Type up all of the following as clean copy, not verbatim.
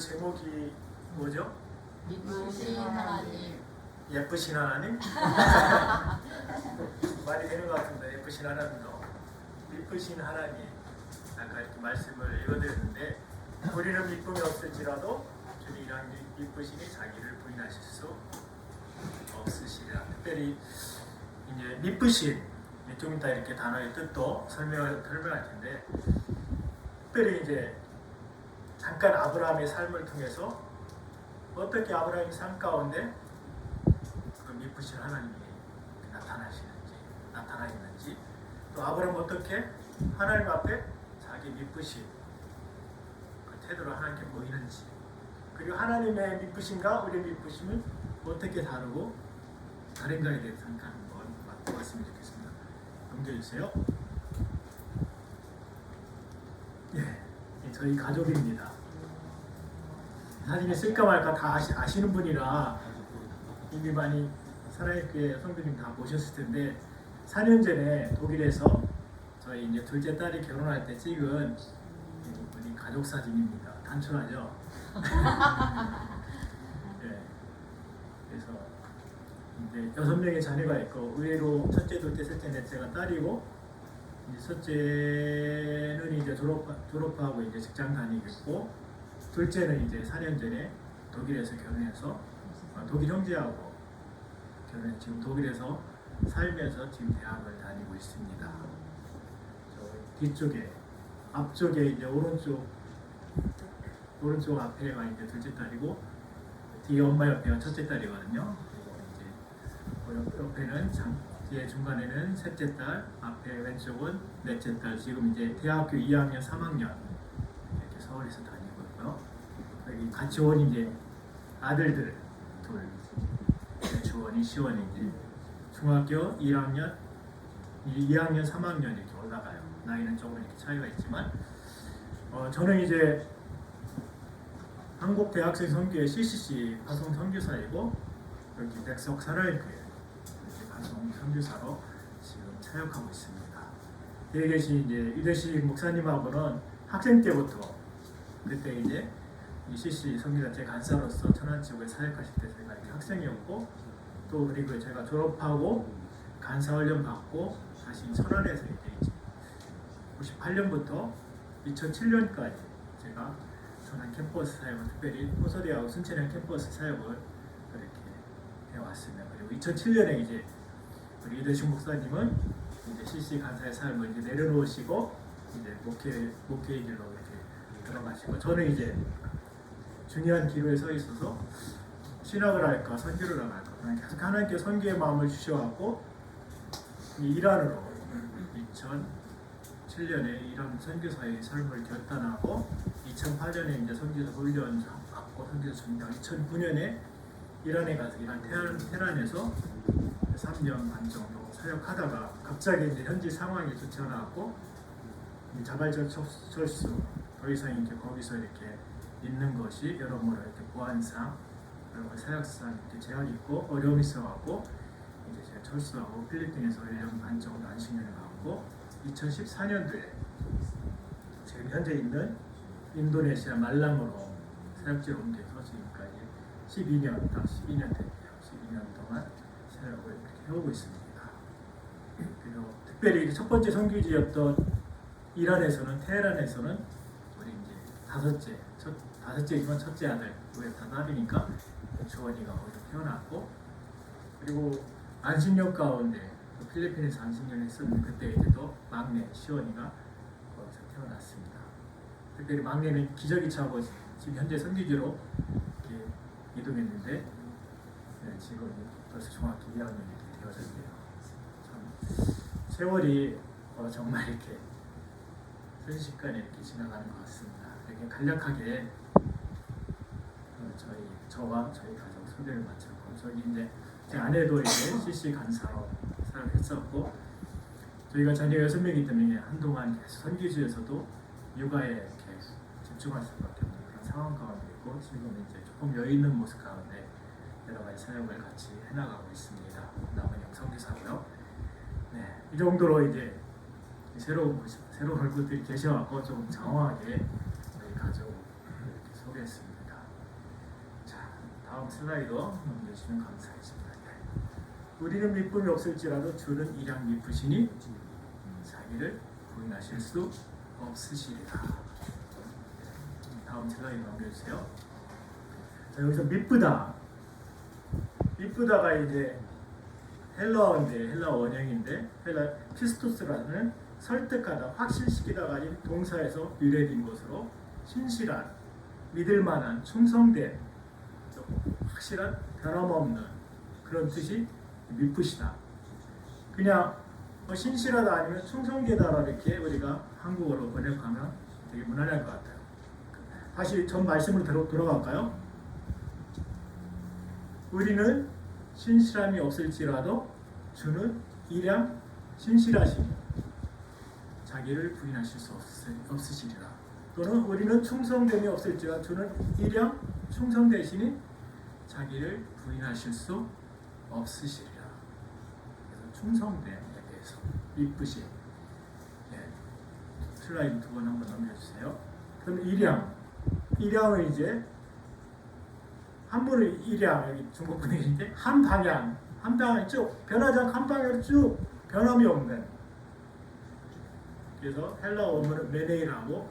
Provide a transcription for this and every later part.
제목이 뭐죠? 예쁘신 하나님. 예쁘신 하나님? 말이 되는 것 같은데 예쁘신 하나님도 예쁘신 하나님 아까 이렇게 말씀을 읽어드렸는데 우리는 이쁨이 없을지라도 주님 이쁘시니 자기를 부인하실 수 없으시리라. 특별히 이제 미쁘신 좀 이따 이렇게 단어의 뜻도 설명할 텐데 특별히 이제 잠깐 아브라함의 삶을 통해서 어떻게 아브라함의 삶 가운데 그 미쁘신 하나님이 나타나 있는지 또 아브라함 어떻게 하나님 앞에 자기 미쁘신 그 태도로 하나님께 보이는지 그리고 하나님의 미쁘심과 우리의 미쁘심은 어떻게 다르고 다른가에 대해서 잠깐 한번 봤으면 좋겠습니다. 넘겨주세요. 예, 저희 가족입니다. 사진에 쓸까 말까 다 아시는 분이라 이미 많이 사랑의 성도님 다 보셨을 텐데 4년 전에 독일에서 저희 이제 둘째 딸이 결혼할 때 찍은 우리 가족 사진입니다. 단순하죠? 네. 그래서 이제 6명의 자녀가 있고 의외로 첫째, 둘째, 셋째, 넷째가 딸이고 이제 첫째는 이제 졸업하고 이제 직장 다니고 있고 둘째는 이제 4년 전에 독일에서 결혼해서 독일 형제하고 결혼해 지금 독일에서 살면서 지금 대학을 다니고 있습니다. 저 뒤쪽에 앞쪽에 이제 오른쪽 앞에가 이제 둘째 딸이고 뒤에 엄마 옆에가 첫째 딸이거든요. 그리고 이제 옆에는 뒤에 중간에는 셋째 딸, 앞에 왼쪽은 넷째 딸. 지금 이제 대학교 2학년, 3학년 이렇게 서울에서 다니고 있고요. 여기 같이 온 이제 아들들 둘, 주원이, 시원이 이제 중학교 1학년, 2학년, 3학년 이렇게 올라가요. 나이는 조금 이렇게 차이가 있지만, 저는 이제 한국 대학생 선교회 CCC 가성 선교사이고 여기 백석 사랑교회 가성 선교사로 지금 사역하고 있습니다. 여기 계신 이제 유대식 목사님하고는 학생 때부터 그때 이제 이 CCC 선교단체 간사로서 천안 지역에 사역하실 때 제가 이제 학생이었고 또 그리고 제가 졸업하고 간사 훈련 받고 다시 천안에서 이제 98년부터 2007년까지 제가 천안 캠퍼스 사역을 특별히 호서대하고 순천향 캠퍼스 사역을 그렇게 해왔습니다. 그리고 2007년에 이제 우리 유대식 목사님은 이제 CC 간사의 삶을 이제 내려놓으시고 이제 목회의 길로 이렇게 들어가시고 저는 이제 중요한 기로에 서 있어서 신학을 할까 선교를 할까 계속 하나님께 선교의 마음을 주셔갖고 이란으로 2007년에 이란 선교사의 삶을 결단하고 2008년에 이제 선교사 훈련 받고 선교사 전당 2009년에 이란에 가서 이란 테란에서 3년 반 정도 사역하다가 갑자기 이제 현지 상황이 좋지 않았고 자발적 철수 더 이상 이렇게 거기서 이렇게 있는 것이 여러모로 이렇게 보안상 그리고 사역상 이렇게 제한이 있고 어려움이 있어갖고 이제 제가 철수하고 필리핀에서 1년 반 정도 안식년을 갖고 2014년도에 지금 현재 있는 인도네시아 말랑으로 사역지를 옮겨서 지금까지 12년 됐네요. 12년 동안 사역을 이렇게 해오고 있습니다. 그리고 특별히 첫 번째 선교지였던 이란에서는 테헤란에서는 우리 이제 다섯째이지만 첫째 아들 우리 다 딸이니까 주원이가 거기서 태어났고 그리고 안식년 가운데 필리핀에서 안식년을 했었는데 그때 이제 또 막내 시원이가 거기서 태어났습니다. 특별히 막내는 기저귀 차고 지금 현재 선교지로 이렇게 이동했는데 네, 지금 벌써 중학교 2학년이 이렇게 되어졌네요. 참 세월이 정말 이렇게 순식간에 이렇게 지나가는 것 같습니다. 이렇게 간략하게 저와 저희 가족 소개를 마쳤고 저기 이제 제 아내도 이제 CC 간사로 사역했었고 저희가 자녀가 6명이기 때문에 한동안 계속 선교지에서도 육아에 이렇게 집중할 수밖에 없는 그런 상황 가운데 있고 지금 이제 조금 여유 있는 모습 가운데 여러 가지 사역을 같이 해나가고 있습니다. 남은 영성교사고요. 네, 이 정도로 이제 새로운 얼굴들이 계셔갖고 좀 장황하게 저희 가족을 이렇게 소개했습니다. 슬라이드 넘겨주시면 감사하겠습니다. 우리는 미쁨이 없을지라도 주는 일양 미쁘시니 자기를 부인하실 수 없으시리라. 다음 슬라이드 넘겨주세요. 자, 여기서 미쁘다. 미쁘다가 이제 헬라어인데, 헬라어 원형인데, 헬라 피스토스라는 설득하다, 확신시키다가 아닌 동사에서 유래된 것으로 신실한, 믿을만한, 충성된, 확실한, 변함없는 그런 뜻이 미쁘시다. 그냥 신실하다 아니면 충성되다 이렇게 우리가 한국어로 번역하면 되게 무난할 것 같아요. 다시 전 말씀으로 돌아갈까요? 우리는 신실함이 없을지라도 주는 일양 신실하시니 자기를 부인하실 수 없으시리라. 또는 우리는 충성됨이 없을지라도 주는 일양 충성되시니 자기를 부인하실 수 없으시리라. 그래서 충성됨에 대해서 이쁘신 슬라이드 2번 한번 넘겨주세요. 그럼 일양을 이제 한 분의 일양, 여기 중국 분위기인데 한 방향 쭉 변하지 않고 한 방향으로 쭉 변함이 없는. 그래서 헬라 원문은 메네이라고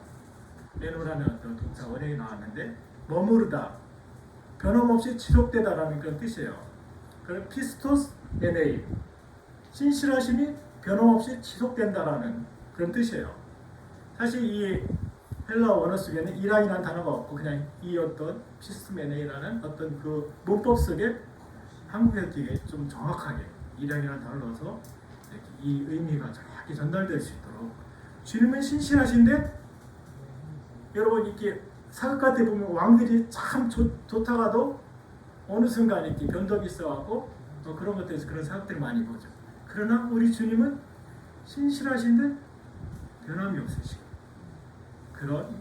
메노라는 어떤 동사 원형이 나왔는데 머무르다, 변함없이 지속되다라는 그런 뜻이에요. 그래서 피스토스 메네이, 신실하심이 변함없이 지속된다라는 그런 뜻이에요. 사실 이 헬라 원어 속에는 일양이라는 단어가 없고 그냥 이 어떤 피스메네이라는 어떤 그 문법 속에 한국에서 되게 좀 정확하게 일양이라는 단어를 넣어서 이렇게 이 의미가 정확히 전달될 수 있도록. 주님은 신실하신데 여러분 이렇게 사극 때 보면 왕들이 참 좋다가도 어느 순간 이렇게 변덕이 있어갖고 그런 것들에서 그런 사극들을 많이 보죠. 그러나 우리 주님은 신실하신데 변함이 없으시고 그런.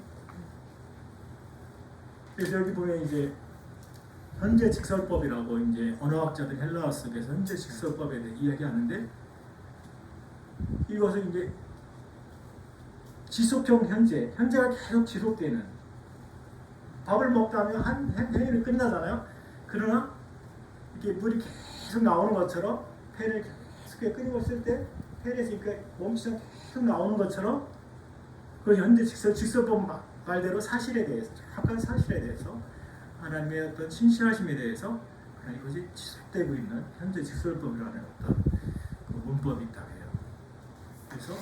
그래서 여기 보면 이제 현재 직설법이라고 이제 언어학자들 헬라어 속에서 현재 직설법에 대해 이야기하는데 이것은 이제 지속형 현재가 계속 지속되는. 밥을 먹다면 한 행위는 끝나잖아요. 그러나 이렇게 물이 계속 나오는 것처럼 팬을 계속 끓이고 있을 때 팬에서 이렇게 몸치가 계속 나오는 것처럼 그 현재 직설법 말대로 사실에 대해서, 정확한 사실에 대해서 하나님의 어떤 신실하심에 대해서 이것이 지속되고 있는 현재 직설법이라는 어떤 그 문법이 있다고 해요. 그래서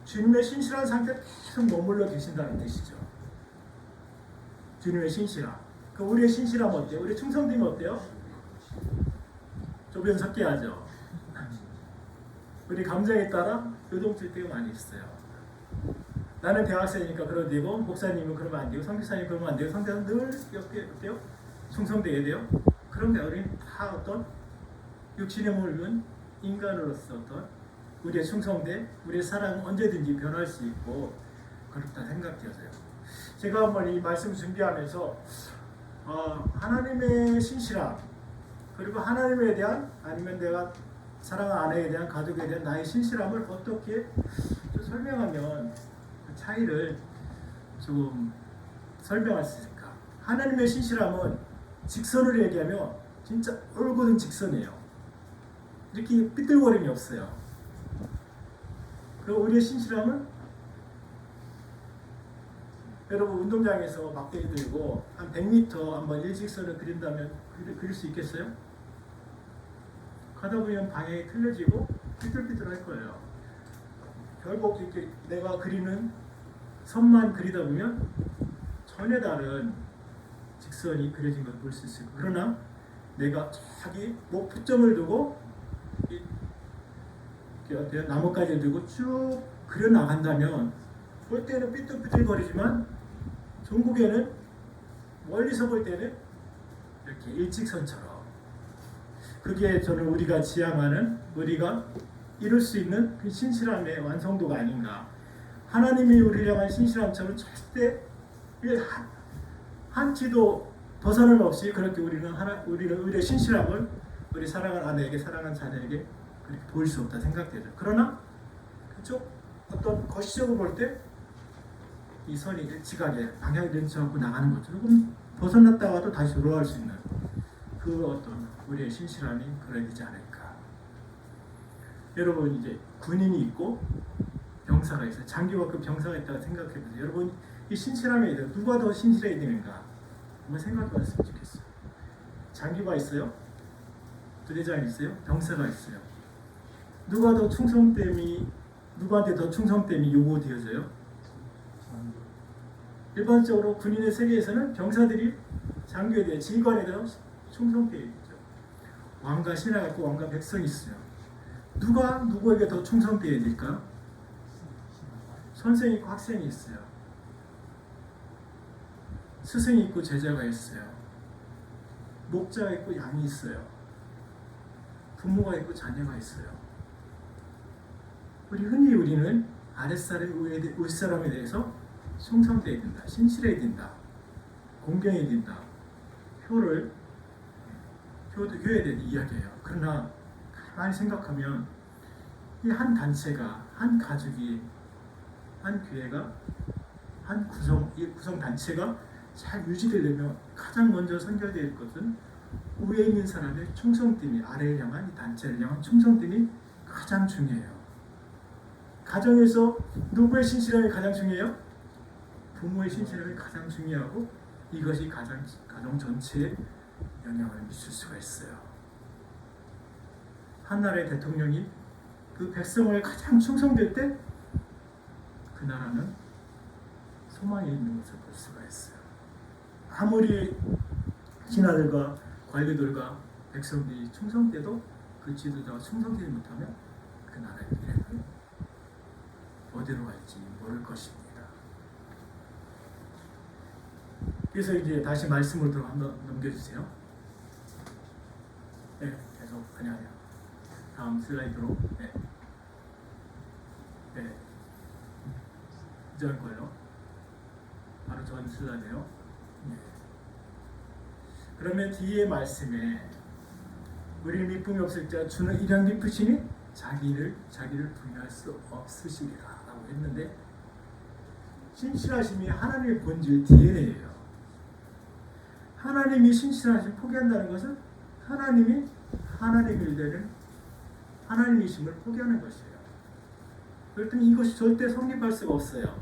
주님의 신실한 상태에 계속 머물러 계신다는 뜻이죠. 주님의 신실함. 그 우리의 신실함 어때요? 우리의 충성됨이 어때요? 조변 섞게 하죠. 우리 감정에 따라 요동칠 때가 많이 있어요. 나는 대학생이니까 그러면 되고, 목사님은 그러면 안 되고, 선교사님 그러면 안 되고, 상대는 늘 어때요? 충성되어야 돼요? 그런데 우리는 다 어떤 육신의 몸을 입은 인간으로서 어떤 우리의 충성됨, 우리의 사랑은 언제든지 변할 수 있고 그렇다 생각되어서요. 제가 한번 이 말씀 준비하면서 하나님의 신실함, 그리고 하나님에 대한, 아니면 내가 사랑하는 아내에 대한, 가족에 대한 나의 신실함을 어떻게 설명하면 그 차이를 조금 설명할 수 있을까? 하나님의 신실함은 직선으로 얘기하면 진짜 올곧은 직선이에요. 이렇게 삐뚤거림이 없어요. 그리고 우리의 신실함은 여러분 운동장에서 막대기 들고 한 100m 한번 일직선을 그린다면 그릴 수 있겠어요? 가다 보면 방향이 틀려지고 삐뚤삐뚤할 거예요. 결국 이렇게 내가 그리는 선만 그리다 보면 전혀 다른 직선이 그려진 걸 볼 수 있어요. 그러나 내가 자기 목표점을 두고 나뭇가지를 들고 쭉 그려 나간다면 볼 때는 삐뚤삐뚤거리지만 종국에는 멀리서 볼 때는 이렇게 일직선처럼, 그게 저는 우리가 지향하는, 우리가 이룰 수 있는 그 신실함의 완성도가 아닌가. 하나님이 우리를 향한 신실함처럼 절대 한치도 벗어남 없이 그렇게 우리는 우리의 신실함을 우리 사랑하는 아내에게, 사랑하는 자녀에게 그렇게 보일 수 없다 생각되죠. 그러나 그쪽 어떤 거시적으로 볼 때 이 선이 일치하게 방향이 일치하고 나가는 것처럼 벗어났다가도 다시 돌아갈 수 있는 그 어떤 우리의 신실함이 그래야 되지 않을까. 여러분 이제 군인이 있고 병사가 있어요. 장교가 그 병사가 있다고 생각해 보세요. 여러분 이 신실함에 대해서 누가 더 신실해야 되는가 한번 생각해 봤으면 좋겠어요. 장교가 있어요. 부대장이 있어요. 병사가 있어요. 누가 더 충성됨이 누구한테 더 충성됨이 요구되어져요? 일반적으로 군인의 세계에서는 병사들이 장교에 대해 지휘관에 대해 충성되어 있죠. 왕과 신하가 있고 왕과 백성이 있어요. 누가 누구에게 더 충성되어야 될까요? 선생이 있고 학생이 있어요. 스승이 있고 제자가 있어요. 목자가 있고 양이 있어요. 부모가 있고 자녀가 있어요. 흔히 우리는 윗사람에 대해서 충성되어야 된다. 신실해야 된다. 공경해야 된다. 효를 줘야 되는 이야기예요. 그러나 가만히 생각하면 이 한 단체가, 한 가족이, 한 교회가, 이 구성 단체가 잘 유지되려면 가장 먼저 선결될 것은 위에 있는 사람의 충성됨이, 아래를 향한 이 단체를 향한 충성됨이 가장 중요해요. 가정에서 누구의 신실함이 가장 중요해요? 부모의 신실함이 가장 중요하고 이것이 가정 전체에 영향을 미칠 수가 있어요. 한 나라의 대통령이 그 백성을 가장 충성될 때 그 나라는 소망이 있는 것을 볼 수가 있어요. 아무리 신하들과 관리들과 백성들이 충성돼도 그 지도자가 충성되지 못하면 그 나라의 미래는 어디로 갈지 모를 것입니다. 그래서 이제 다시 말씀으로 한번 넘겨주세요. 네, 계속 아니요. 다음 슬라이드로. 네. 네. 이전 걸로. 바로 전 슬라이드요. 네. 그러면 뒤에 말씀에 우리 미쁨이 없을 자 주는 일양 깊으시니 자기를 부인할 수 없으시리라 라고 했는데 신실하심이 하나님의 본질 DNA예요. 하나님이 신실하심 포기한다는 것은 하나님이 하나님이 되는 하나님이심을 포기하는 것이에요. 그렇다면 이것이 절대 성립할 수가 없어요.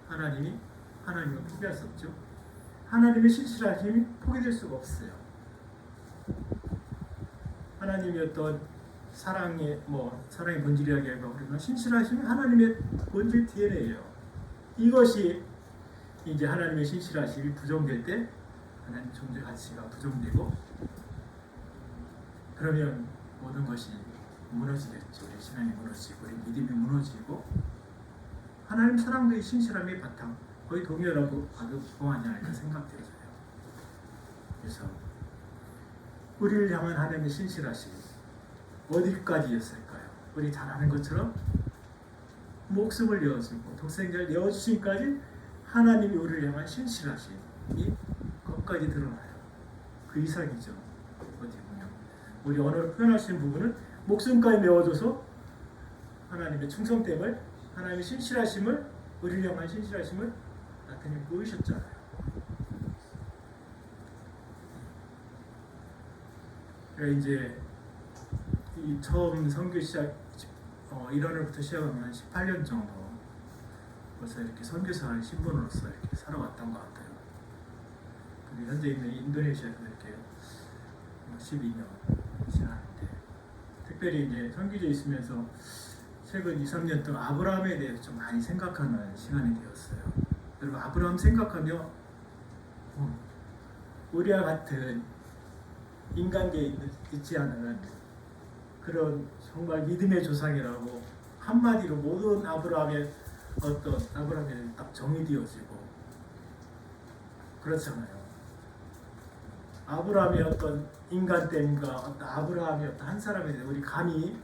하나님이 하나님을 포기할 수 없죠. 하나님의 신실하심이 포기될 수가 없어요. 하나님의 어떤 사랑의 본질이라고 하면 신실하심이 하나님의 본질 DNA예요. 이것이 이제 하나님의 신실하심이 부정될 때 하나님 존재 가치가 부정되고 그러면 모든 것이 무너지겠죠. 우리 신앙이 무너지고 우리 믿음이 무너지고 하나님 사랑과의 신실함의 바탕 거의 동일하고 봐도 보아하지 않을까 생각되어져요. 그래서 우리를 향한 하나님의 신실하심 어디까지였을까요? 우리 잘 아는 것처럼 목숨을 내어주고 독생자를 내어주심까지 하나님이 우리를 향한 신실하심이 거기까지 드러나요. 그 이상이죠. 어디 보면 우리 언어로 표현하시는 부분은 목숨까지 내어줘서 하나님의 충성됨을 하나님의 신실하심을 우리를 향한 신실하심을 나타내 보이셨잖아요. 그러니까 이제 이 처음 선교 시작 1월부터 시작하면 18년 정도 벌써 이렇게 선교사의 신분으로서 이렇게 살아왔던 것 같아요. 근데 현재 있는 인도네시아에서 이렇게 12년 지났는데 특별히 이제 선교지에 있으면서 최근 2, 3년 동안 아브라함에 대해서 좀 많이 생각하는 시간이 되었어요. 여러분 아브라함 생각하며 우리와 같은 인간계에 있지 않은 그런 정말 믿음의 조상이라고 한마디로 모든 아브라함의 딱 정의되어지고 그렇잖아요. 아브라함의 어떤 인간됨과 어떤 아브라함의 어떤 한 사람에 대해 우리 감히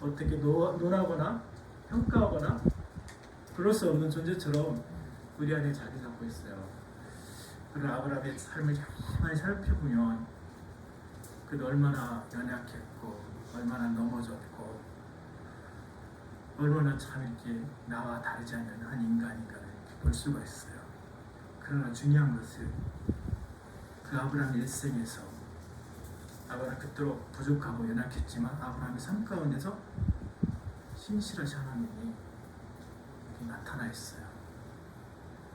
어떻게 논하거나 평가하거나 그럴 수 없는 존재처럼 우리 안에 자리 잡고 있어요. 그런 아브라함의 삶을 많이 살펴보면 그도 얼마나 연약했고 얼마나 넘어졌고 얼마나 참 이렇게 나와 다르지 않는 한 인간인가를 볼 수가 있어요. 그러나 중요한 것은 그 아브라함의 일생에서 아브라함 그토록 부족하고 연약했지만 아브라함의 삶 가운데서 신실하신 하나님이 이렇게 나타나 있어요.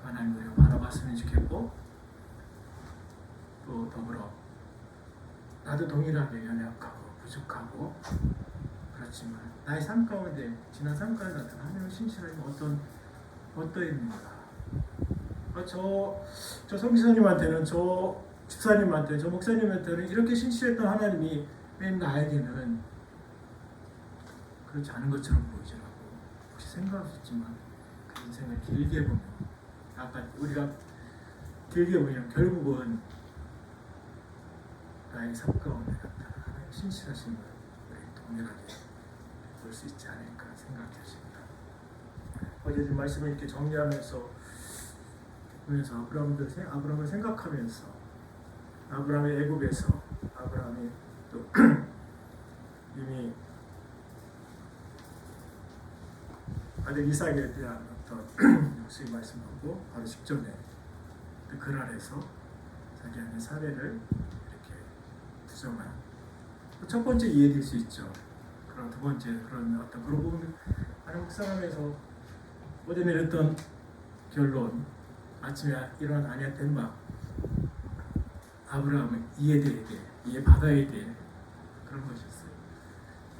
하나님 우리가 바라봤으면 좋겠고 또 더불어 나도 동일하게 연약하고 부족하고 그렇지만 나의 삶 가운데 지난 삶 가운데 나타난 하나님의 신실함이 어떠입니까? 저 성지사님한테는 저 집사님한테 저 목사님한테는 이렇게 신실했던 하나님이 왜 나에게는 그렇지 않은 것처럼 보이더라고. 혹시 생각하셨지만 그 인생을 길게 보면 아까 우리가 길게 보면 결국은 나의 삶 가운데 나타난 하나님의 신실하심을 우리 동일하게 볼 수 있지 않을까 생각하십니다. 어제 말씀을 이렇게 정리하면서 보면서 아브라함을 생각하면서 아브라함의 애굽에서 아브라함이 또 이미 아들 이삭에 대한 어떤 역시 말씀하고 바로 직전에 그 아래에서 자기 안에 사례를 이렇게 부정한 첫 번째 이해될 수 있죠. 그럼 두 번째 그런 어떤 그런 부분 하나님 묵상하면서 어제 내렸던 결론 아침에 일어난 아내의 덴마 아브라함은 이해받아야 돼 그런 것이었어요.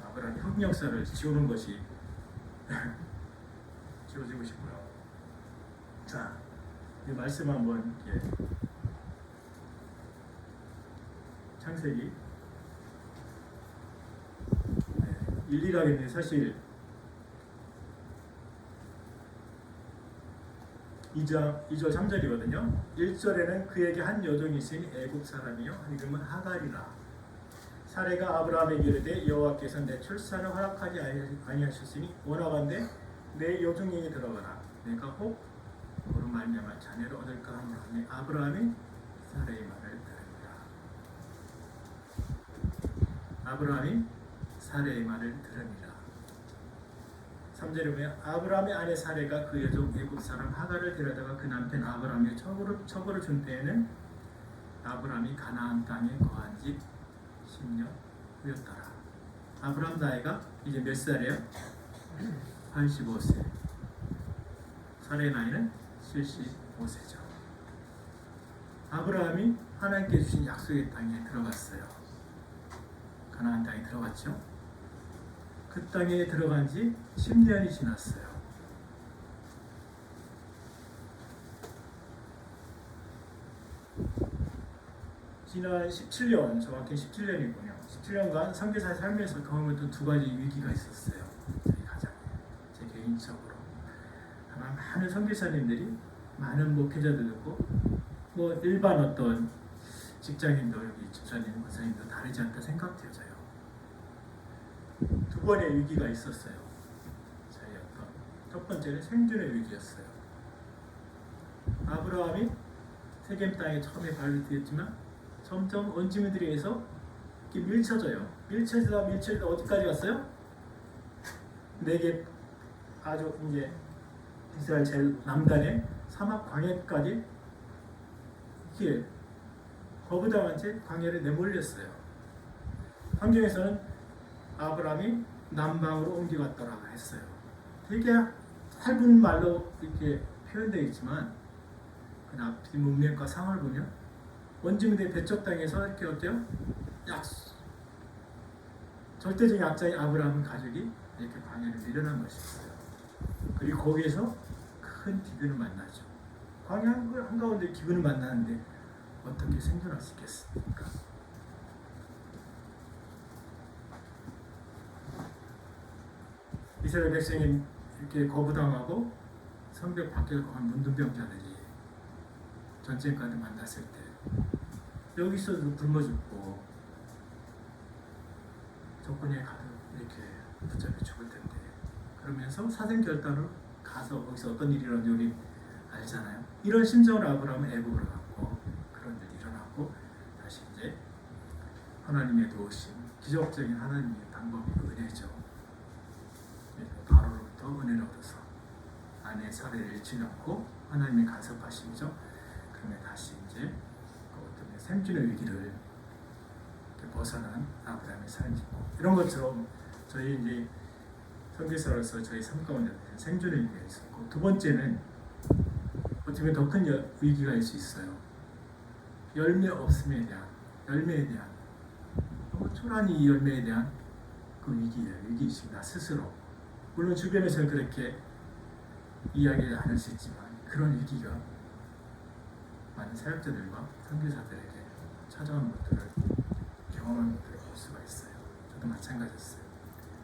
아브라함이 흑역사를 지우는 것이 지워지고 싶고요. 자, 이 말씀 한번 창세기 1~1하겠는데 사실 2절 3절이거든요. 1절에는 그에게 한 여종이 있으니 애굽 사람이요 이름은 하갈이라. 사레가 아브라함에게 이르되 여호와께서 내 출산을 허락하지 아니하셨으니 원하건대 내 여종에게 들어가라. 내가 혹 그로 말미암아 자녀를 얻을까 하노니 아브라함이 사레의 말을 들으니라. 아브라함이 사레의 말을 들으니라. 3절에 보면 아브라함의 아내 사레가 그 여종 애굽 사람 하갈을 데려다가 그 남편 아브라함의 처벌을 준 때에는 아브라함이 가나안 땅에 거한 지 10년 후였더라. 아브라함 나이가 이제 몇 살이에요? 85세. 사레의 나이는 75세죠. 아브라함이 하나님께 주신 약속의 땅에 들어갔어요. 가나안 땅에 들어갔죠. 그 땅에 들어간 지 10년이 지났어요. 지난 17년, 정확히 17년이군요. 17년간 선교사의 삶에서 경험했던 두 가지 위기가 있었어요. 저희 가정에, 제 개인적으로. 아마 많은 선교사님들이, 많은 목회자들도 뭐 일반 어떤 직장인도 여기 집사님, 목사님도 다르지 않다 생각되어져요. 두 번의 위기가 있었어요. 저희 어떤 첫 번째는 생존의 위기였어요. 아브라함이 세겜 땅에 처음에 발을 디뎠지만 점점 원주민들에 의해서 이렇게 밀쳐져요. 밀쳐지다 어디까지 갔어요? 내게 아주 이제 이스라엘 제일 남단의 사막 광야까지 이렇게 거부당한 채 광야를 내몰렸어요. 성경에서는 아브라함이 남방으로 옮겨갔더라고 했어요. 되게 짧은 말로 이렇게 표현되어 있지만 그 앞뒤 문맥과 상을 보면 원주민들의 배척 땅에서 이렇게 어때요? 절대적인 약자인 아브라함 가족이 이렇게 광야를 밀어난 것이었어요. 그리고 거기에서 큰 기근을 만나죠. 광야 한가운데 기근을 만나는데 어떻게 생존할 수 있겠습니까? 이스라엘 백성이 이렇게 거부당하고 성벽 밖에 거한 문둥병자들이 전쟁까지 만났을 때 여기서도 굶어 죽고 적군에 가도 이렇게 붙잡혀 죽을 텐데 그러면서 사생결단으로 가서 거기서 어떤 일이 일어나는지 우리 알잖아요. 이런 심정을 아브라함은 애굽으로 갔고 그런 일이 일어났고 다시 이제 하나님의 도우심, 기적적인 하나님의 방법이 은혜죠. 바로로부터 은혜를 얻어서 아내 사례를 잃지 않고 하나님의 간섭하심이죠. 그러면 다시 이제 그 어떤 생존의 위기를 이렇게 벗어난 아브라함의 삶이고 이런 것처럼 저희 이제 선교사로서 저희 삶 가운데 생존의 위기가 있었고 두 번째는 어떻게 더 큰 위기가 있을 수 있어요. 열매 없음에 대한 열매에 대한 너무 초라한 이 열매에 대한 그 위기의식 나 스스로 물론 주변에서는 그렇게 이야기를 안 할 수 있지만 그런 위기가 많은 사역자들과 선교사들에게 찾아오는 것들을 경험하는 것들을 볼 수가 있어요. 저도 마찬가지였어요.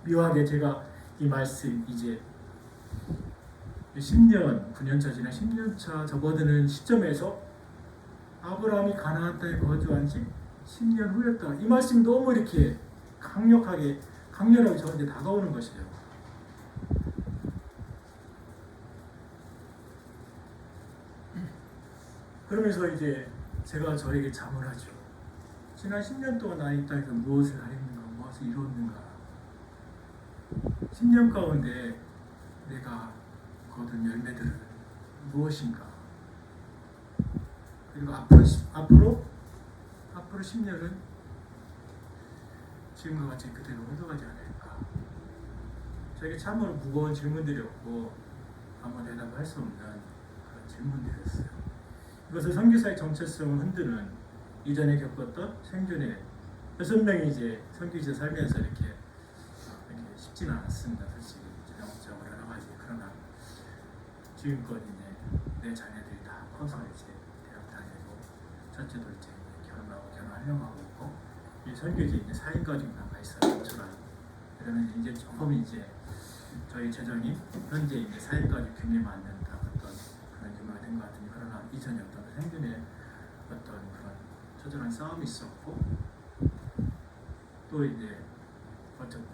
묘하게 제가 이 말씀 이제 10년, 9년차 지나 10년차 접어드는 시점에서 아브라함이 가나안 땅에 거주한 지 10년 후였다. 이 말씀이 너무 이렇게 강력하게 저한테 다가오는 것이에요. 그러면서 이제 제가 저에게 자문하죠. 지난 10년 동안 나 이 땅에서 무엇을 하였는가, 무엇을 이루었는가. 10년 가운데 내가 거둔 열매들은 무엇인가. 그리고 앞으로 10년은 지금과 같이 그대로 흘러가지 않을까. 저에게 참으로 무거운 질문들이었고 아무 대답할 수 없는 그런 질문들이었어요. 이것을 선교사의 정체성을 흔드는 이전에 겪었던 생존의 6명이 이제 선교지에 살면서 이렇게 쉽지는 않았습니다. 솔직히 전형적으로 여러 가지. 그러나 지금껏 이제 내 자녀들이 다 커서 이제 대학 다니고 첫째 둘째 결혼하고 결혼하려고 하고 있고 이 선교지에 있는 4인 가족이 남아 있어요. 저랑 그러면 이제 조금 이제 저희 재정이 현재 이제 4인 가족 균형에 맞는 어떤 그런 규모가 된 것 같으니 그러나 이전에 어떤 생존의 어떤 그런 처절한 싸움이 있었고 또 이제 어떤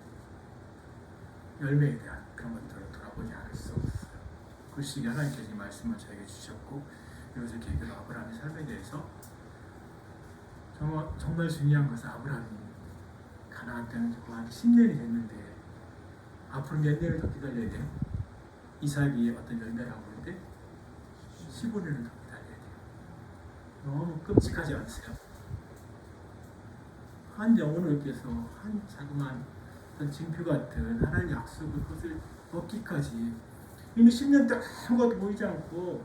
열매에 대한 그런 것들을 돌아보지 않을 수 없어요. 그 시기에 하나님께서 이 말씀을 저에게 주셨고 이것을 계기로 아브라함의 삶에 대해서 정말 중요한 것은 아브라함이 가나안 땅을 한 10년이 됐는데 앞으로 몇 년을 더 기다려야 돼요? 이삭이 어떤 열매라고 할 때 15년을 더 기다려야 돼요. 너무 끔찍하지 않으세요? 한 영혼을 위해서 한 자그마한 어떤 징표 같은 하나님의 약속을 그것을 얻기까지 이미 10년 동안 아무것도 보이지 않고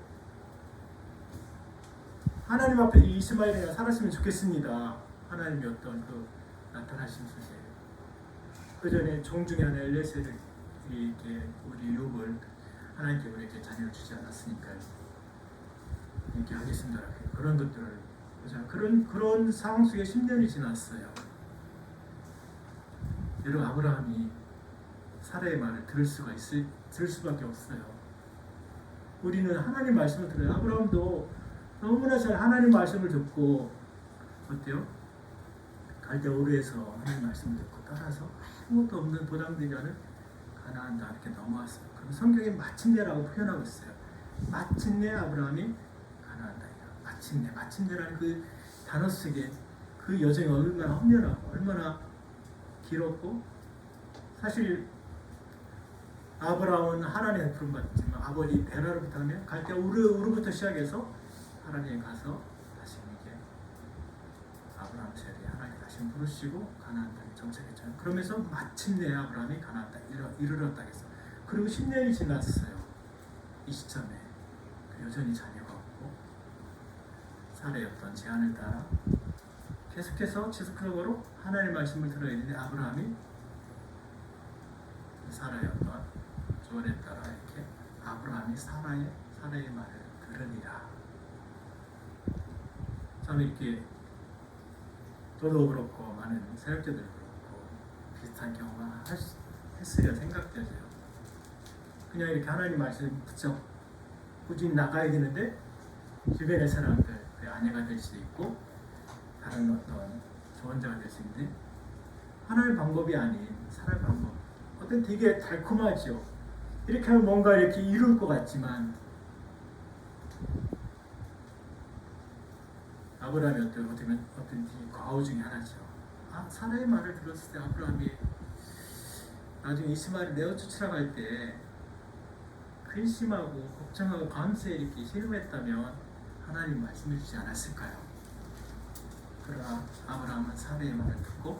하나님 앞에 이 이스마엘이 살았으면 좋겠습니다. 하나님이 어떤 그 나타나신 소식. 그 전에 종 중에 하나 엘레세를 이렇게 우리 욥을 하나님께 우리에게 자녀를 주지 않았으니까요. 이렇게 하겠습니다. 그런 것들을 그런 상황 속에 10년이 지났어요. 여러분 아브라함이 사라의 말을 들을 수밖에 없어요. 우리는 하나님 말씀을 들어요. 아브라함도 너무나 잘 하나님 말씀을 듣고 어때요? 갈대 오르에서 하나님 말씀을 듣고 따라서 아무것도 없는 보장되지 않은 가나안 땅 이렇게 넘어왔어요. 그럼 성경에 마침내라고 표현하고 있어요. 마침내 아브라함이 가나안 땅이야. 마침내라는 그 단어 속에 그 여정이 얼마나 험렬하고 얼마나 길었고 사실 아브라함은 하나님의 부름 받지만 아버지 베라로부터 하면 갈대 우르부터 시작해서 하나님에 가서 다시 이게 아브라함 세대에 하나님 다시 부르시고 가나안 땅에 정착했잖아요. 그러면서 마침내 아브라함이 가나안 땅에 이르렀다 해서 그리고 10년이 지났어요. 이 시점에 여전히 자녀가 없고 사라의 어떤 제안을 따라 계속해서 지속적으로 하나님의 말씀을 들어야 되는데 아브라함이 사라의 어떤 조언에 따라 이렇게 아브라함이 사라의 말을 들으니라. 저는 이렇게 저도 그렇고 많은 사역자들도 그렇고 비슷한 경험을 했으려 생각되세요. 그냥 이렇게 하나님 말씀 붙잡고 꾸준히 나가야 되는데 주변의 사람들 그의 아내가 될 수도 있고 다른 어떤 조언자가 될 수 있는데 하나의 방법이 아닌 사람의 방법 어떤 되게 달콤하죠. 이렇게 하면 뭔가 이렇게 이룰 것 같지만 아브라함이 어떤 과오 중에 하나죠. 사라의 말을 들었을 때 아브라함이 나중에 이스마엘을 내어 쫓으러 갈 때 근심하고 걱정하고 밤새 이렇게 신음했다면 하나님 말씀해 주지 않았을까요? 그러나 아브라함은 사례의 말을 듣고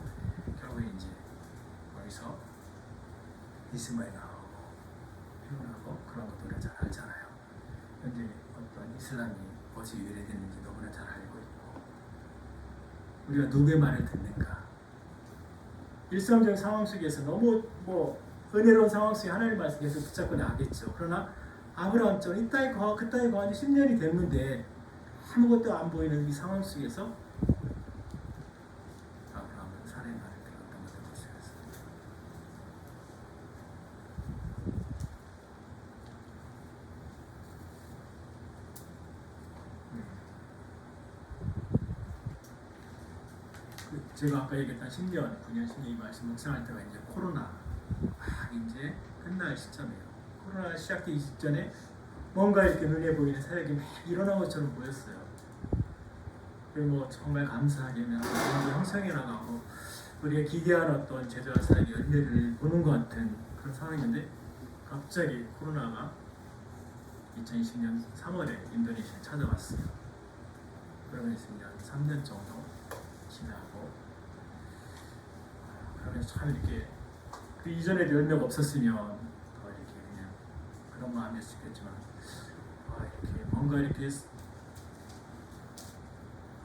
결국에 이제 거기서 이스마엘 나오고 표현하고 그런 것도 우리가 잘 알잖아요. 현재 어떤 이슬람이 어찌 유래됐는지 너무나 잘 알고 있고 우리가 누구의 말을 듣는가. 일상적인 상황 속에서 너무 은혜로운 상황 속에 하나님의 말씀 계속 붙잡고 나가겠죠. 그러나 아브라함처럼 이 땅에 거하 그 땅에 거한 지 10년이 됐는데 아무것도 안 보이는 이 상황 속에서 아브라함은 사례의 말을 들었던 것을 볼 수 있습니다. 제가 아까 얘기했던 10년, 9년, 10년 이 말씀 묵상할 때가 이제 코로나 이제 끝날 시점이에요. 코로나 시작되기 직전에 뭔가 이렇게 눈에 보이는 사역이 막 일어난 것처럼 보였어요. 그리고 정말 감사하게 형성해 나가고 우리가 기대한 어떤 제자와 사역의 열매를 보는 것 같은 그런 상황인데 갑자기 코로나가 2020년 3월에 인도네시아에 찾아왔어요. 그러면서 3년 정도 지나고 그러면서 참 이렇게 그 이전에도 열매가 없었으면 더 이렇게 그냥 그런 마음이었을 수 있겠지만 이렇게 뭔가 이렇게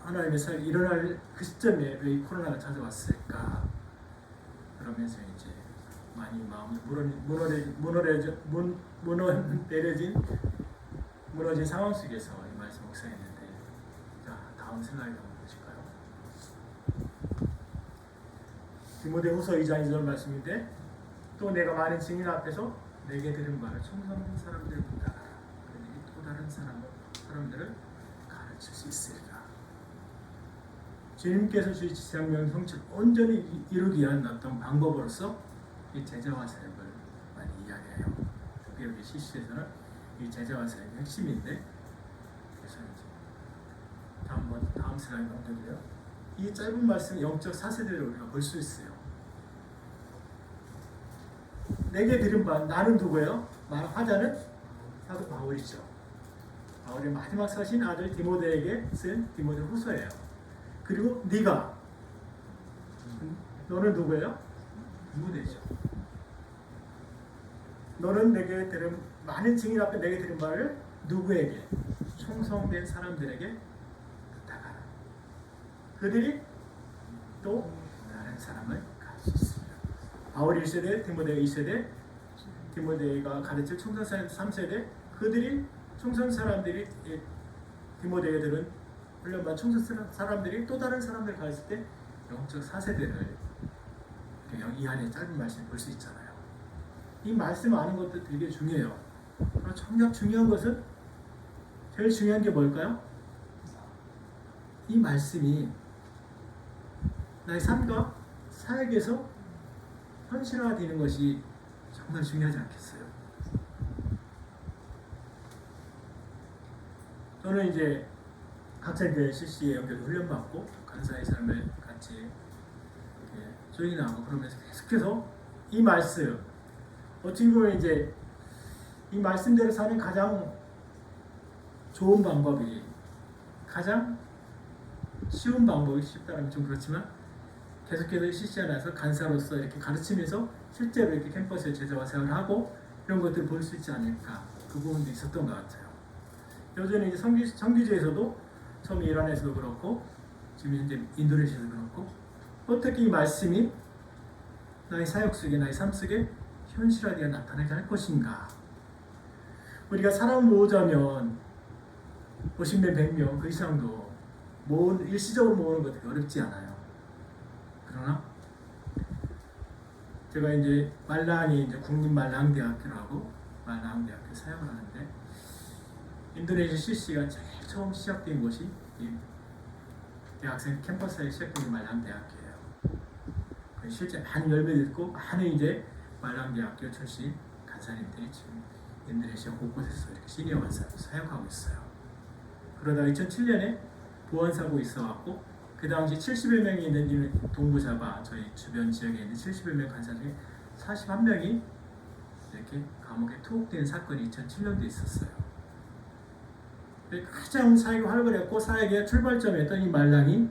하나님의 사역이 일어날 그 시점에 왜 이 코로나가 찾아왔을까 그러면서 이제 많이 마음이 무너진 상황 속에서 이 말씀 묵상했는데 자 다음 슬라이드 한번 보실까요? 디모데후서 2장 2절 말씀인데 또 내가 많은 증인 앞에서 내게 들은 말을 청소하는 사람들보다 그들이 또 다른 사람들을 가르칠 수 있으리라. 주님께서 주신 생명 성취를 온전히 이루기 위한 어떤 방법으로서 이 제자와 사역을 많이 이야기해요. 특히 우리 CC에서는 이 제자와 사역의 핵심인데 그래서 이제 다음 슬라이드 넘겨드려요. 이 짧은 말씀 영적 4세대를 우리가 볼 수 있어요. 내게 들은 바 나는 누구예요? 화자는 사도 바울이죠. 바울의 마지막 사신 아들 디모데에게 쓴 디모데후서예요. 그리고 네가 너는 누구예요? 디모데죠. 너는 내게 들은 많은 증인 앞에 내게 들은 말을 누구에게? 충성된 사람들에게 부탁하라. 그들이 또 다른 사람을 가르칠 수 있습니다. 바울이 1세대, 디모데가 2세대, 디모데가 가르칠 충성 3세대, 그들이 충성 사람들이 디모데에 들은 훈련받은 충성 사람들이 또 다른 사람들 가르칠 때 영적 4세대를 이 안에 짧은 말씀 볼 수 있잖아요. 이 말씀 아는 것도 되게 중요해요. 그러나 정작 중요한 것은 제일 중요한 게 뭘까요? 이 말씀이 나의 삶과 사역에서 현실화되는 것이 정말 중요하지 않겠어요? 저는 이제 각자의 CC에 연결 훈련받고 간사의 삶을 같이 조인하고 그러면서 계속해서 이 말씀 어찌 보면 이제 이 말씀대로 사는 가장 좋은 방법이 가장 쉬운 방법이 쉽다면 좀 그렇지만 계속해서 CC 안에서 간사로서 이렇게 가르치면서 실제로 이렇게 캠퍼스에 제자와 생활을 하고 이런 것들을 볼 수 있지 않을까 그 부분도 있었던 것 같아요. 요즘에 이제 선교지에서도 처음 이란에서도 그렇고 지금 현재 인도네시아에서도 그렇고 어떻게 이 말씀이 나의 사역 속에 나의 삶 속에 현실화되어 나타나게 할 것인가. 우리가 사람 모으자면 50명, 100명 그 이상도 일시적으로 모으는 것도 어렵지 않아요. 그러나 제가 이제 말랑이 이제 국립말랑대학교라고 말랑대학교 사역을 하는데 인도네시아 CC가 제일 처음 시작된 곳이 이 대학생 캠퍼스에 시작된 말랑대학교예요. 실제 많은 열매를 듣고 많은 이제 말랑대학교 출신 간사님들이 지금 인도네시아 곳곳에서 이렇게 시니어 간사로 사역하고 있어요. 그러다 2007년에 보안사고 있어갖고 그 당시 70여 명이 있는 동부자바 저희 주변 지역에 있는 70여 명 간사 중에 41명이 이렇게 감옥에 투옥된 사건이 2007년도에 있었어요. 가장 사역이 활발했고 사역의 출발점이었던 이 말랑이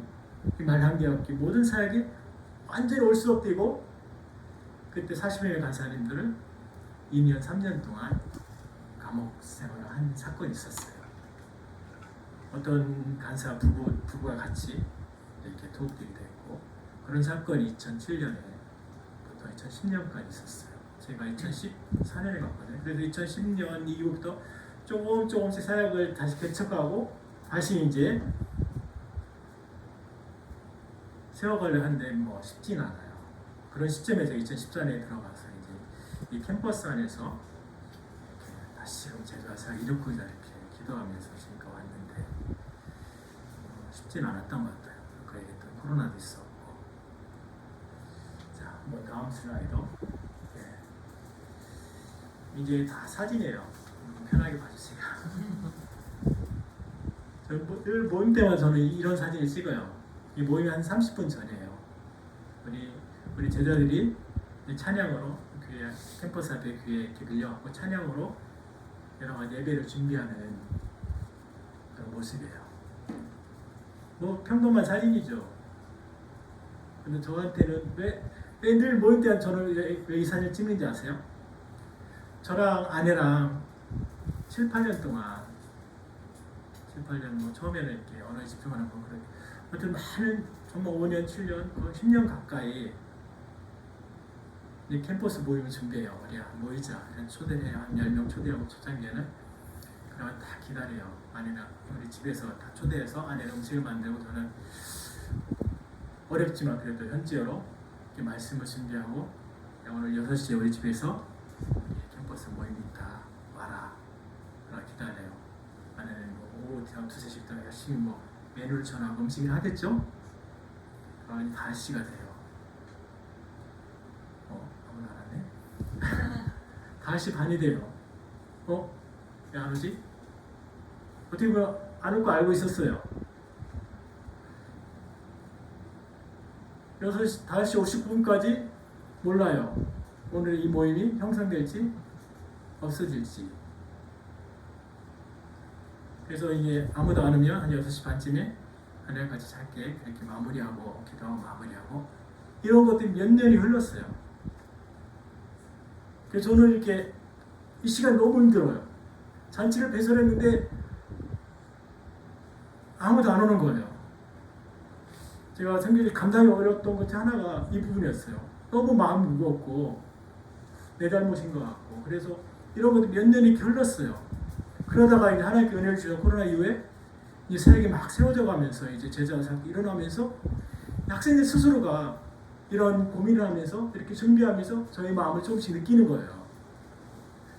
말 한계없기 모든 사역이 완전히 올수록되고 그때 40명의 간사님들을 2년 3년 동안 감옥 생활을 한 사건이 있었어요. 어떤 간사 부부가 같이 이렇게 투옥되기도 했고 그런 사건이 2007년에부터 2010년까지 있었어요. 제가 2014년에 갔거든요. 그래서 2010년 이후부터 조금씩 사역을 다시 개척하고 다시 이제 세워가려 하는데 뭐 쉽진 않아요. 그런 시점에서 2014년에 들어가서 이제 이 캠퍼스 안에서 이렇게 다시금 제가 사역 이루고자 이렇게 기도하면서 지금까지 왔는데 쉽진 않았던 것 같아요. 그 얘기했던 코로나도 있었고. 자, 뭐 다음 슬라이드. 예. 이제 다 사진이에요. 편하게 봐주세요. 늘 모임 때마다 저는 이런 사진을 찍어요. 이 모임이 한 30분 전이에요. 우리 제자들이 찬양으로 교회 캠퍼스 앞에 교회 이렇게 밀려갖고 찬양으로 여러 가지 예배를 준비하는 그런 모습이에요. 뭐 평범한 사진이죠. 근데 저한테는 왜 늘 모임 때 저는 왜 이 사진을 찍는지 아세요? 저랑 아내랑 7, 8년 동안 7, 8년 뭐 처음에는 이렇게 언어에 집중하는 거 그런 하여튼 많은 정말 5년, 7년, 거의 10년 가까이 이 캠퍼스 모임을 준비해요. 우리야 모이자. 초대를 해요. 한 10명 초대하고 초창기에는 그러면 다 기다려요. 아내랑 우리 집에서 다 초대해서 아내는 음식을 만들고 저는 어렵지만 그래도 현지어로 이렇게 말씀을 준비하고 오늘 6시에 우리 집에서 캠퍼스 모임이 있다. 와라. 그러고 기다려요. 아내는 뭐 오후 2-3시 동안 열심히 뭐 메뉴를 전하고 음식을 하겠죠? 그러니 5시가 돼요. 아무도 안 하네? 5시 반이 돼요. 왜 안 오지? 어떻게 보면 안 올 거 알고 있었어요. 5시 59분까지 몰라요. 오늘 이 모임이 형성될지 없어질지. 그래서 이게 아무도 안 오면 한 6시 반쯤에 아내랑 같이 짧게 그렇게 마무리하고 기도하고 마무리하고 이런 것들이 몇 년이 흘렀어요. 그래서 저는 이렇게 이 시간이 너무 힘들어요. 잔치를 배설했는데 아무도 안 오는 거예요. 제가 생각이 감당이 어려웠던 것 중 하나가 이 부분이었어요. 너무 마음이 무겁고 내 잘못인 것 같고 그래서 이런 것들이 몇 년이 흘렀어요. 그러다가 이제 하나님께 은혜를 주셔서 코로나 이후에 이 사역이 막 세워져 가면서 이제 제자가 일어나면서 학생들 스스로가 이런 고민을 하면서 이렇게 준비하면서 저희 마음을 조금씩 느끼는 거예요.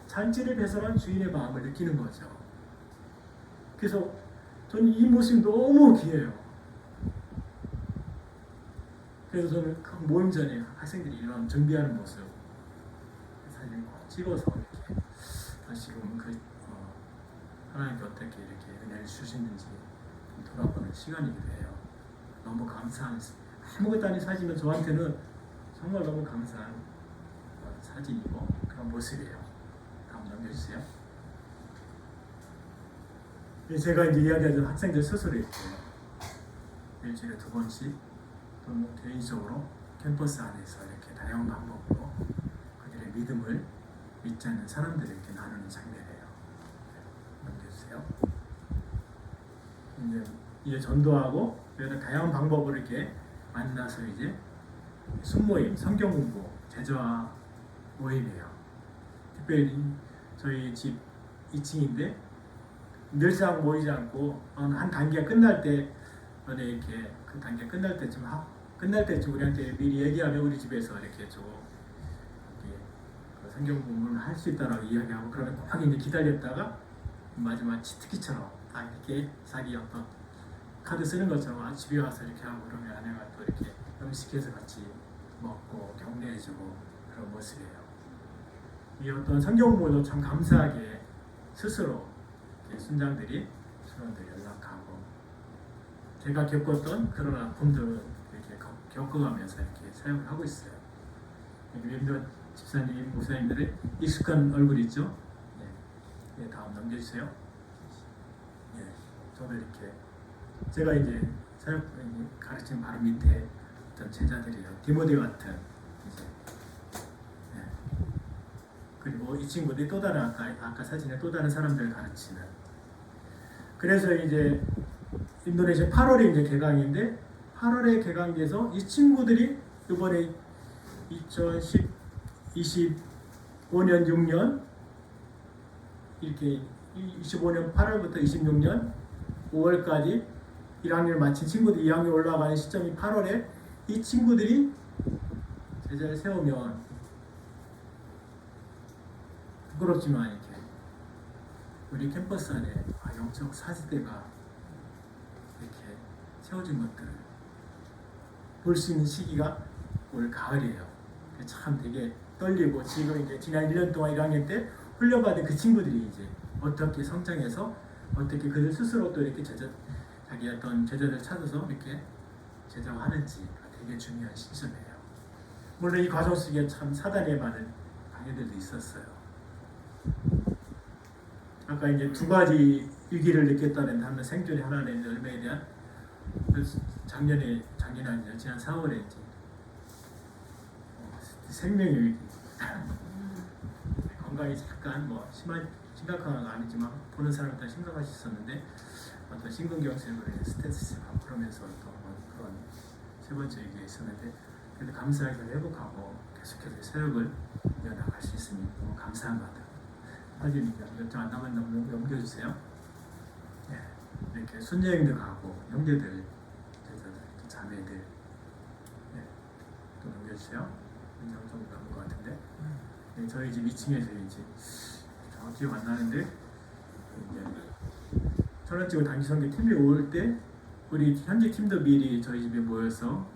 잔치를 배설한 주인의 마음을 느끼는 거죠. 그래서 저는 이 모습이 너무 귀해요. 그래서 저는 그 모임 전에 학생들이 이런 준비하는 모습 사진을 꼭 찍어서 이렇게 다시금 하나님께 어떻게 이렇게 은혜를 주시는지 돌아보는 시간이기도 해요. 너무 감사한 아무것도 아닌 사진은 저한테는 정말 너무 감사한 사진이고 그런 모습이에요. 다음 넘겨주세요. 제가 이제 이야기하던 학생들 스스로 이렇게 일주일에 2번씩 또는 개인적으로 캠퍼스 안에서 이렇게 다양한 방법으로 그들의 믿음을 믿지 않는 사람들을 이렇게 나누는 장면이에요. 넘겨주세요. 이제 전도하고 여러 다양한 방법으로 이렇게 만나서 이제 순모임, 성경 공부, 제자 모임이에요. 특별히 저희 집 2층인데 늘상 모이지 않고 한 단계가 끝날 때 이렇게 그 단계 끝날 때쯤 우리한테 미리 얘기하면 우리 집에서 이렇게 그 성경 공부를 할 수 있다라고 이야기하고 그러면 꼭 이제 기다렸다가 마지막 치트키처럼 다 이렇게 자기 어떤 카드 쓰는 것처럼 집에 와서 이렇게 하고 그러면 아내가 또 이렇게 음식해서 같이 먹고 격려해주고 그런 모습이에요. 이 어떤 성경 공부도 참 감사하게 스스로 순장들이 수련들 연락하고 제가 겪었던 그런 아픔들을 이렇게 겪어가면서 이렇게 사용을 하고 있어요. 몇몇 집사님, 목사님들의 익숙한 얼굴 있죠? 네, 다음 넘겨주세요. 네, 저도 이렇게 제가 이제 사역 가르치는 바로 밑에 어떤 제자들이에요. 디모데 같은 이제 네. 그리고 이 친구들이 또 다른 아까 사진에 또 다른 사람들을 가르치는. 그래서 이제 인도네시아 8월에 이제 개강인데 8월에 개강돼서 이 친구들이 이번에 2025년 6년 이렇게 25년 8월부터 26년 5월까지 1학년을 마친 친구들이 2학년 올라가는 시점이 8월에 이 친구들이 제자를 세우면 부끄럽지만 이렇게 우리 캠퍼스 안에 영적 사지대가 이렇게 세워진 것들을 볼 수 있는 시기가 올 가을이에요. 참 되게 떨리고 지금 이제 지난 1년 동안 1학년 때 훈련받은 그 친구들이 이제 어떻게 성장해서 어떻게 그들 스스로 또 이렇게 자기 어떤 제자들 찾아서 이렇게 제자화하는지가 되게 중요한 시점이에요. 물론 이 과정 속에 참 사단에 많은 방해들도 있었어요. 아까 이제 두 가지 위기를 느꼈다는 하나 생존의 하나님의 열매에 대한 작년에 아니라 지난 4월에 이제 생명의 위기 건강이 잠깐 뭐 심각한 건 아니지만 보는 사람 다 심각할 수 있었는데 어떤 심근경색으로 스트레스가 그러면서 또 그런 세 번째 위기가 있었는데 그래도 감사하게 회복하고 계속해서 사역을 이어나갈 수 있으니 너무 감사한 것 같아요. 사진이니까 몇장 안 남았나 넘겨주세요. 네, 이렇게 순여행도 가고 형제들, 제자들, 자매들 네, 또 넘겨주세요. 한장 정도 남은 것 같은데 네, 저희 집 2층에서 이제 정확히 기억 안 나는데 이제 천안지구 단기선교 팀이 올 때 우리 현지 팀도 미리 저희 집에 모여서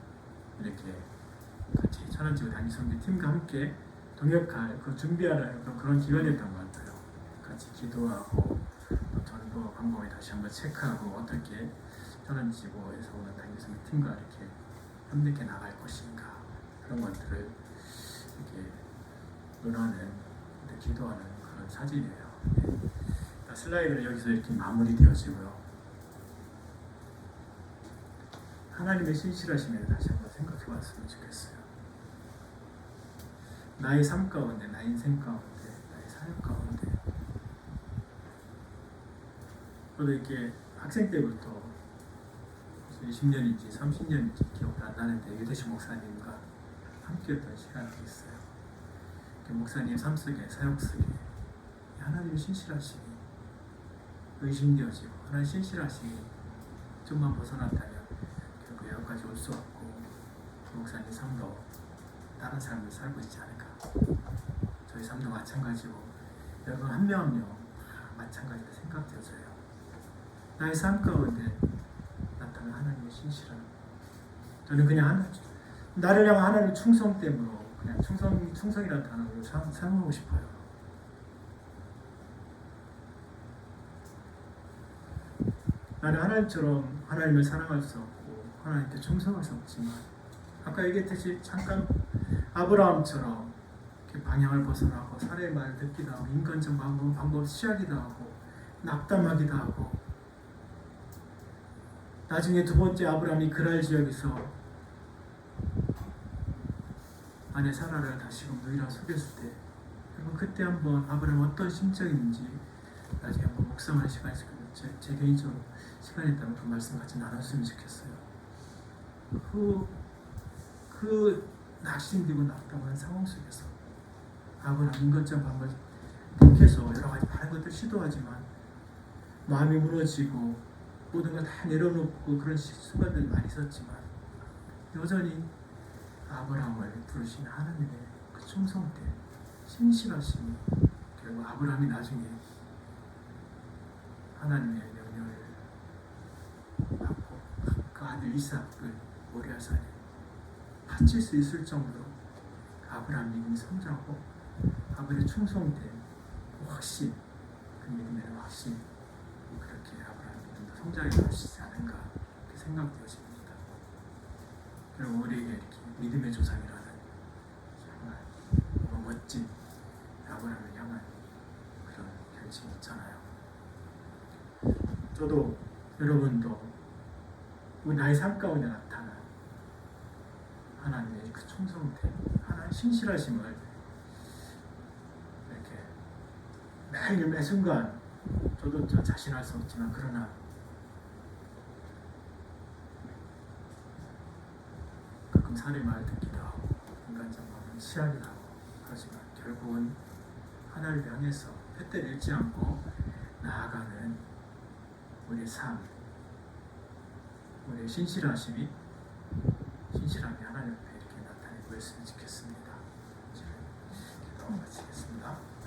이렇게 같이 천안지구 단기선교 팀과 함께 동역할 그 준비하는 그런 기간이었던 것 같아요. 같이 기도하고 전도 방법을 다시 한번 체크하고 어떻게 천안지구에서 오는 단기선교 팀과 이렇게 협력해 나갈 것인가 그런 것들을 이렇게 논하는 기도하는 그런 사진이에요. 네. 슬라이드는 여기서 이렇게 마무리되어지고요. 하나님의 신실하심에 다시 한번 생각해 봤으면 좋겠어요. 나의 삶 가운데, 나의 인생 가운데, 나의 사역 가운데 저도 이렇게 학생 때부터 20년인지 30년인지 기억도 안 나는데 유대식 목사님과 함께했던 시간이 있어요. 목사님 삶 속에, 사역 속에 하나님의 신실하심이 의심되어지고 하나님의 신실하심이 좀만 벗어난다면 결국 여기까지 올 수 없고 목사님 삶도 다른 삶을 살고 있지 않을까. 저희 삶도 마찬가지고 여러분 한 명 한 명 마찬가지로 생각되어져요. 나의 삶 가운데 나타나는 하나님의 신실함. 저는 그냥 나를 향한 하나님의 충성됨으로 그냥 충성이라는 단어로 사용하고 싶어요. 나는 하나님처럼 하나님을 사랑할 수 없고 하나님께 충성할 수 없지만 아까 얘기했듯이 잠깐 아브라함처럼 이렇게 방향을 벗어나고 사례의 말을 듣기도 하고 인간적 방법을 취하기도 하고 낙담하기도 하고 나중에 두 번째 아브라함이 그랄 지역에서 아내 사라를 다시금 누이라 속였을 때 여러분 그때 한번 아브라함 어떤 심정인지 나중에 한번 묵상하는 시간이 있을 거예요. 제 개인적으로 시간이 있다면 그 말씀 같이 나눴으면 좋겠어요. 그 낙심되고 낙담한 상황 속에서 아브라함 인간적 방법을 택해서 여러 가지 다른 것들 시도하지만 마음이 무너지고 모든 걸 다 내려놓고 그런 순간들이 많이 있었지만 여전히 아브라함을 부르신 하나님의 그 충성됨, 신실하심이 결국 아브라함이 나중에 하나님의 명령을 받고 그 아들 이삭을 모리아 산에 바칠 수 있을 정도로 아브라함 믿음이 성장하고 아브라함의 충성됨, 확신, 그 믿음의 확신 그렇게 아브라함 믿음도 성장해 갈 수 있지 않은가 그렇게 생각되어집니다. 그리고 우리에게 이렇게 믿음의 조상이라는 정말 너무 멋진 아브라함을 향한 그런 결심이 있잖아요. 저도 여러분도 우리 나의 삶 가운데 나타난 하나님의 그 충성됨, 하나님의 신실하심을 이렇게 매일 매 순간 저도 자신할 수 없지만 그러나 가끔 사람의 말 듣기도 하고 인간적 마음은 치하기도 하고 하지만 결국은 하나님을 향해서 팻대를 잃지 않고 나아가는 우리의 삶, 우리의 신실함이 하나님 앞에 이렇게 나타내 보였으면 좋겠습니다. 기도 마치겠습니다.